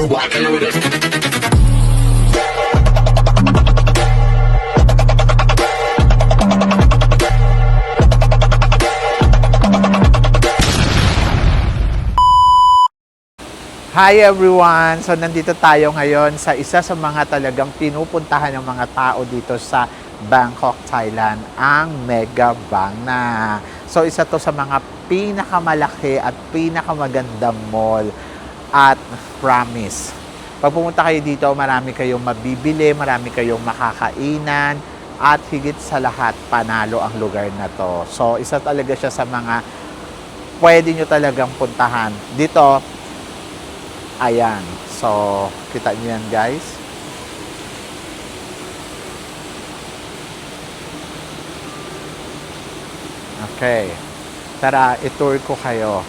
walking with it. Hi everyone! So nandito tayo ngayon sa isa sa mga talagang pinupuntahan ng mga tao dito sa Bangkok, Thailand, ang Mega Bangna. So isa to sa mga pinakamalaki at pinakamagandang mall at promise. Pag pumunta kayo dito, marami kayong mabibili, marami kayong makakainan, at higit sa lahat, panalo ang lugar na to. So isa talaga siya sa mga pwede nyo talagang puntahan. Dito, ayan. So, kita niyo yan, guys. Okay. Tara, itour ko kayo.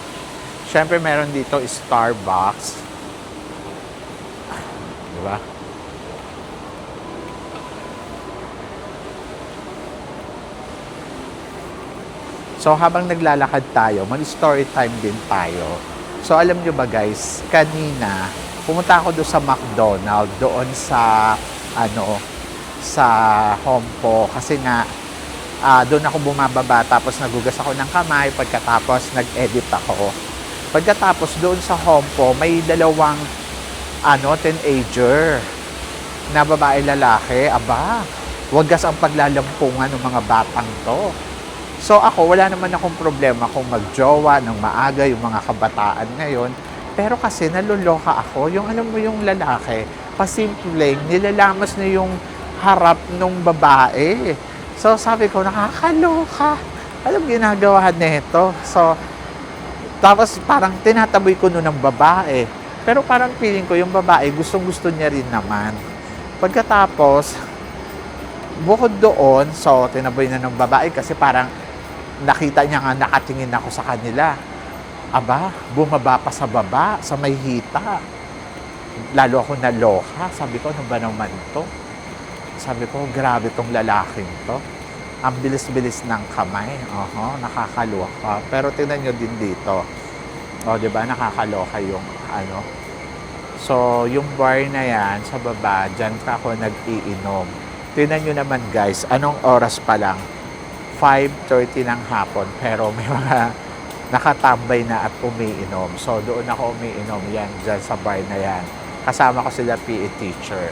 Siyempre, meron dito Starbucks. Diba? So, habang naglalakad tayo, mag-story time din tayo. So, alam nyo ba guys, kanina, pumunta ako doon sa McDonald's, doon sa, sa Hompo, kasi nga, doon ako bumababa, tapos nagugas ako ng kamay, pagkatapos nag-edit ako. Pagkatapos doon sa Hompo, may dalawang, teenager, na babae lalaki, aba, wagas ang paglalampungan ng mga batang to. So ako, wala naman akong problema kung magjowa ng maaga yung mga kabataan ngayon. Pero kasi naluloka ako, yung alam mo yung lalaki, pasimpleng, nilalamas na yung harap ng babae. So sabi ko, nakakaloka. Alam ginagawa nito. So, tapos parang tinataboy ko nun ng babae. Pero parang feeling ko yung babae, gustong-gusto niya rin naman. Pagkatapos, bukod doon, so tinaboy na ng babae kasi parang nakita niya nga nakatingin ako sa kanila. Aba, bumaba pa sa baba, sa may hita. Lalo ako naloka. Sabi ko, ano ba naman to? Sabi ko, grabe tong lalaking to. Ang bilis-bilis ng kamay. Nakakaloka. Pero tingnan nyo din dito. O, diba? Nakakaloka yung So, yung bar na yan, sa baba, dyan ka ako nag-iinom. Tingnan nyo naman guys, anong oras pa lang? 5:30 ng hapon, pero may mga nakatambay na at umiinom. So, doon ako umiinom yan, dyan sa bar na yan. Kasama ko sila PE teacher.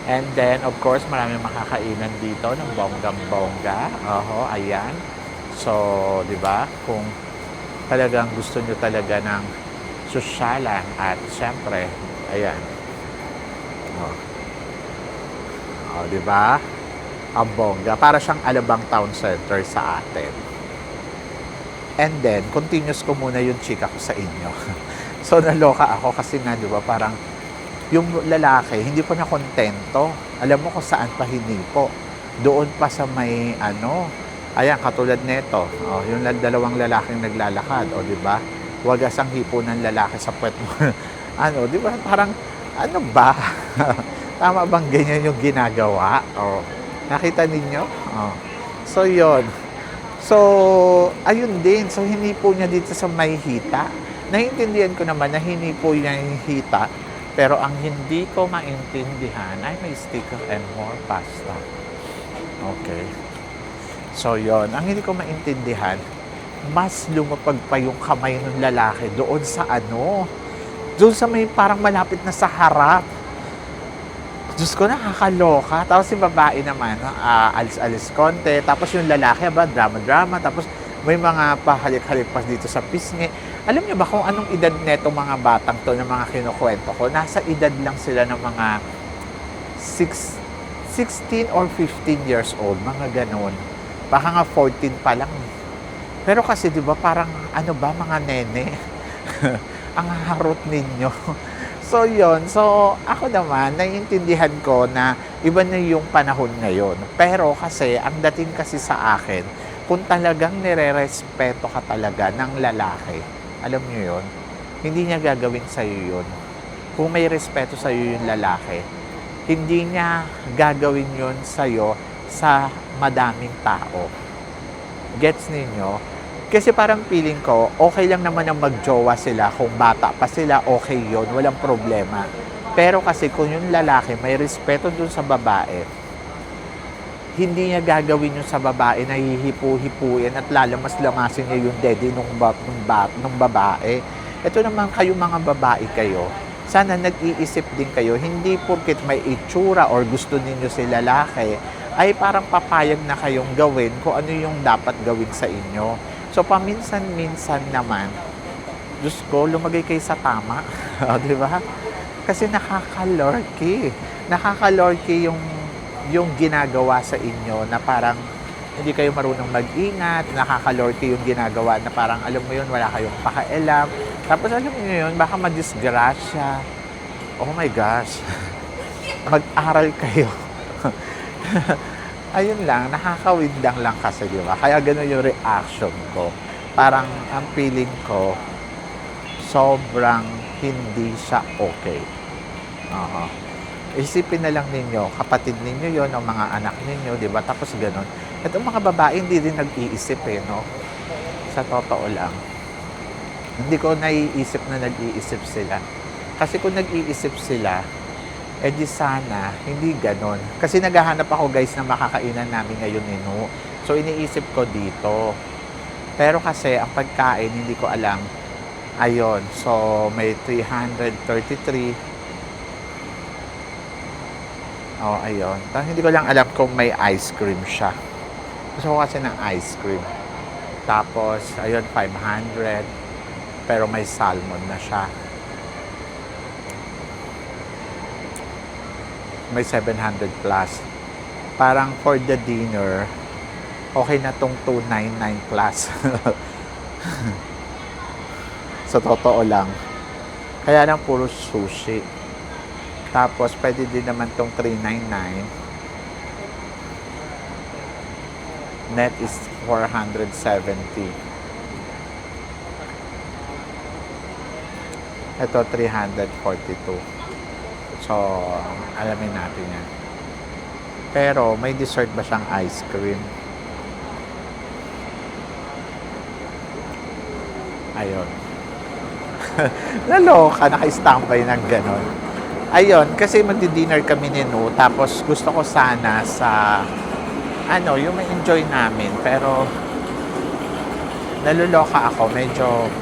And then, of course, maraming makakainan dito ng bonggang-bongga. Ayan. So, di ba? Kung talagang gusto nyo talaga ng sosyalan at syempre, ayan. Di ba? Ang bongga. Para siyang Alabang Town Center sa atin. And then, continuous ko muna yung chika ko sa inyo. So, naloka ako kasi nga, di ba, parang yung lalaki, hindi ko na kontento. Alam mo kung saan pa hinipo. Doon pa sa may, ayan, katulad nito. Yung dalawang lalaking naglalakad, di ba? Wagas ang hipo ng lalaki sa puwet mo. Di ba? Parang, ano ba? Tama bang ganyan yung ginagawa? Nakita ninyo? So, yon. So, ayun din. So, hinipo niya dito sa may hita. Naiintindihan ko naman na hinipo niya yung hita. Pero ang hindi ko maintindihan ay may sticker and more pasta. Okay. So, yon. Ang hindi ko maintindihan, mas lumapag pa yung kamay ng lalaki doon sa doon sa may parang malapit na sa harap. Diyos ko, nakakaloka. Tapos yung babae naman, alis-alis konti. Tapos yung lalaki, drama-drama. Tapos may mga pahalik-halik pa dito sa pisngi. Alam niyo ba kung anong edad netong mga batang to, ng mga kinukwento ko? Nasa edad lang sila ng mga 16 or 15 years old. Mga ganon. Baka nga 14 pa lang. Pero kasi, di ba, parang mga nene? Ang harot ninyo. So, yon. So, ako naman, naiintindihan ko na iba na yung panahon ngayon. Pero kasi, ang dating kasi sa akin, kung talagang nire-respeto ka talaga ng lalaki, alam nyo yun, hindi niya gagawin sa'yo yun. Kung may respeto sa'yo yung lalaki, hindi niya gagawin yun sa'yo sa madaming tao. Gets ninyo? Kasi parang feeling ko, okay lang naman na magjowa sila kung bata pa sila, okay yon, walang problema. Pero kasi kung yung lalaki may respeto dun sa babae, hindi niya gagawin yun sa babae na hihipu-hipuin at lalamas-lamasin niya yung daddy nung babae. Ito naman kayo mga babae kayo, sana nag-iisip din kayo, hindi porket may itsura or gusto ninyo si lalaki, ay parang papayag na kayong gawin kung ano yung dapat gawin sa inyo. So, paminsan-minsan naman, Diyos ko, lumagay kayo sa tama. O, di ba? Kasi nakakalorky. Nakakalorky yung ginagawa sa inyo na parang hindi kayo marunong mag-ingat, nakakalorky yung ginagawa na parang alam mo yun, wala kayong pakialam. Tapos alam mo yun, baka madisgrasya. Oh my gosh. Mag-aral kayo. Ayun lang, nakakawindang lang kasi, di ba? Kaya gano'n yung reaction ko. Parang ang feeling ko, sobrang hindi siya okay. Oo. Isipin na lang ninyo, kapatid ninyo yon o mga anak ninyo, di ba? Tapos gano'n. At ang mga babae hindi din nag-iisip no? Sa totoo lang. Hindi ko naiisip na nag-iisip sila. Kasi kung nag-iisip sila, di sana, hindi ganon. Kasi naghahanap ako guys na makakainan namin ngayon So iniisip ko dito. Pero kasi ang pagkain, hindi ko alam. Ayun, so may 333. Oh, ayun. Hindi ko lang alam kung may ice cream siya. Gusto ko kasi ng ice cream. Tapos, ayun, 500. Pero may salmon na siya. May 700 plus. Parang for the dinner, okay na tong 299 plus. Sa totoo lang. Kaya lang puro sushi. Tapos, pwede din naman tong 399. Net is 470. Ito, 342. So, alamin natin yan. Pero, may dessert ba siyang ice cream? Ayun. Naloka, naka-standby ng ganon. Ayun, kasi magdi-dinner kami ni Nu, tapos gusto ko sana sa, yung may enjoy namin, pero naluloka ako, medyo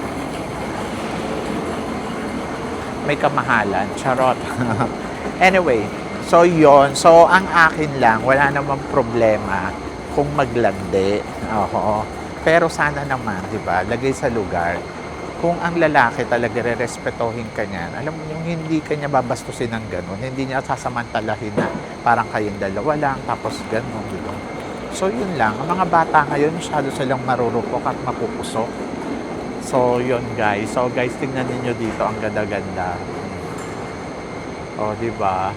may kamahalan, charot. Anyway, so yon. So, ang akin lang, wala namang problema kung maglandi. Oo. Pero sana naman, di ba, lagay sa lugar. Kung ang lalaki talaga re-respetohin ka niyan, alam mo yung hindi ka niya babastusin ng gano'n, hindi niya sasamantalahin na parang kayong dalawa lang, tapos gano'n, di ba? So, yun lang. Ang mga bata ngayon, masyado silang marurupok at mapupusok. So, yun guys. So, guys, tingnan niyo dito, ang ganda-ganda. Oh, di ba?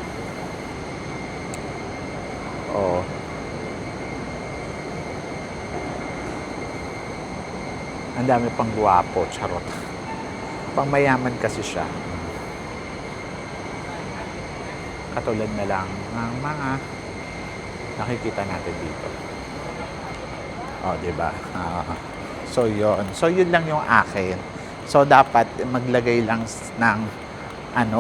Oh. Ang dami pang guwapo, charot. Pang mayaman kasi siya. Katulad na lang ng mga nakikita natin dito. Oh, di ba? So, yun. So, yun lang yung akin. So, dapat maglagay lang ng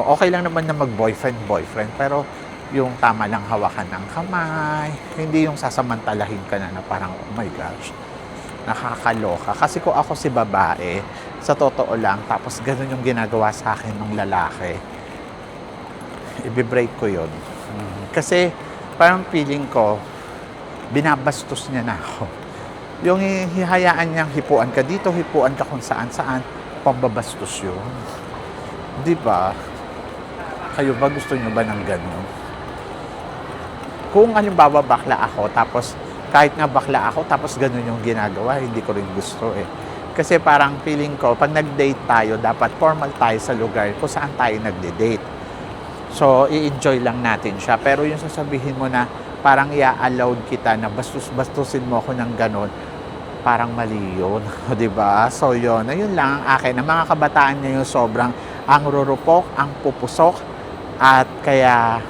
okay lang naman na mag-boyfriend, pero yung tama lang hawakan ng kamay, hindi yung sasamantalahin ka na parang, oh my gosh, nakakaloka. Kasi kung ako si babae, sa totoo lang, tapos ganun yung ginagawa sa akin ng lalaki, i-break ko yun. Kasi parang feeling ko, binabastos niya na ako. Yung hihayaan niyang hipuan ka dito, hipuan ka kung saan-saan, pambabastos yun. Di ba? Kayo ba, gusto niyo ba ng ganun? Kung halimbawa bakla ako, tapos kahit nga bakla ako, tapos ganun yung ginagawa, hindi ko rin gusto eh. Kasi parang feeling ko, pag nag-date tayo, dapat formal tayo sa lugar kung saan tayo nagde-date. So, i-enjoy lang natin siya. Pero yung sasabihin mo na parang i-allowed kita na bastusin mo ako ng ganun, parang mali yun. Diba? So, yun. Ayun lang ang akin. Ang mga kabataan niya yung sobrang ang rurupok, ang pupusok, at kaya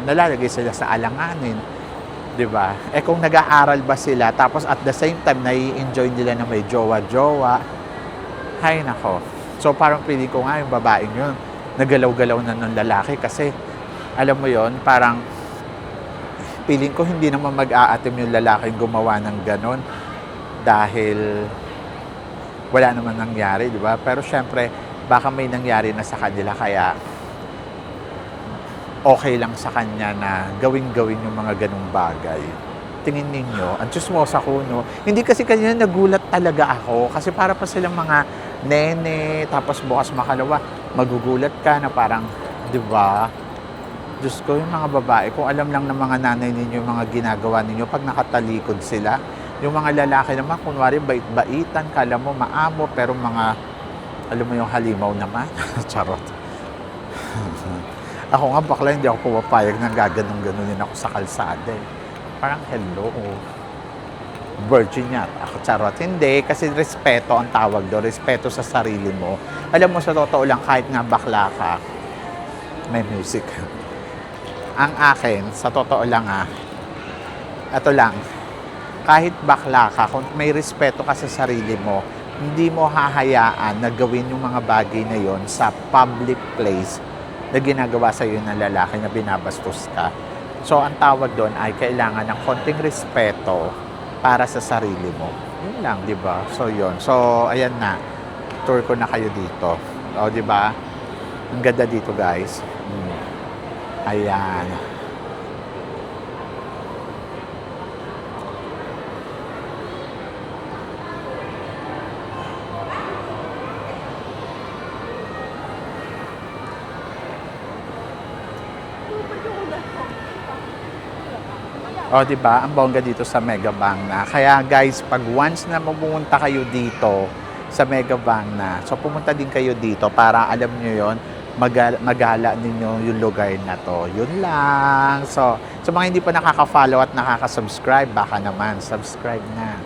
nalalagay sila sa alanganin. 'Di ba? Eh kung nag-aaral ba sila tapos at the same time nai-enjoy nila na may jowa-jowa, hay nako. So parang feeling ko nga yung babaeng yun, nagalaw-galaw na ng lalaki kasi alam mo yon parang feeling ko hindi naman mag-aatim yung lalaking gumawa ng ganon dahil wala naman nangyari, di ba? Pero syempre, baka may nangyari na sa kanila kaya okay lang sa kanya na gawin-gawin yung mga ganong bagay. Tingin ninyo, ang chismosa ko, no? Hindi kasi kanina nagulat talaga ako kasi para pa silang mga nene, tapos bukas makalawa, magugulat ka na parang, di ba? Diyos ko, yung mga babae, kung alam lang ng mga nanay ninyo yung mga ginagawa ninyo pag nakatalikod sila, yung mga lalaki naman, kunwari bait-baitan, kala mo maamo, pero mga, alam mo yung halimaw naman, charot. Ako nga bakla, hindi ako pumapayag na gaganong-ganunin ako sa kalsada eh. Parang hello, virgin yan. Ako charot. Hindi, kasi respeto ang tawag doon. Respeto sa sarili mo. Alam mo, sa totoo lang, kahit nga bakla ka, may music. Ang akin, sa totoo lang ito lang, kahit bakla ka, kung may respeto ka sa sarili mo, hindi mo hahayaan na gawin yung mga bagay na yon sa public place na ginagawa sa iyo ng lalaki na binabastos ka. So, ang tawag doon ay kailangan ng konting respeto para sa sarili mo. Yun lang, di ba? So, yun. So, ayan na. Tour ko na kayo dito. O, di ba? Ang ganda dito, guys. Ayan. O, di ba? Ang bongga dito sa Megabang na. Kaya guys, pag once na pumunta kayo dito sa Megabang na, so pumunta din kayo dito para alam nyo yon magala ninyo yung lugar na to. Yun lang. So, sa mga hindi pa nakaka-follow at nakaka-subscribe, baka naman, subscribe na.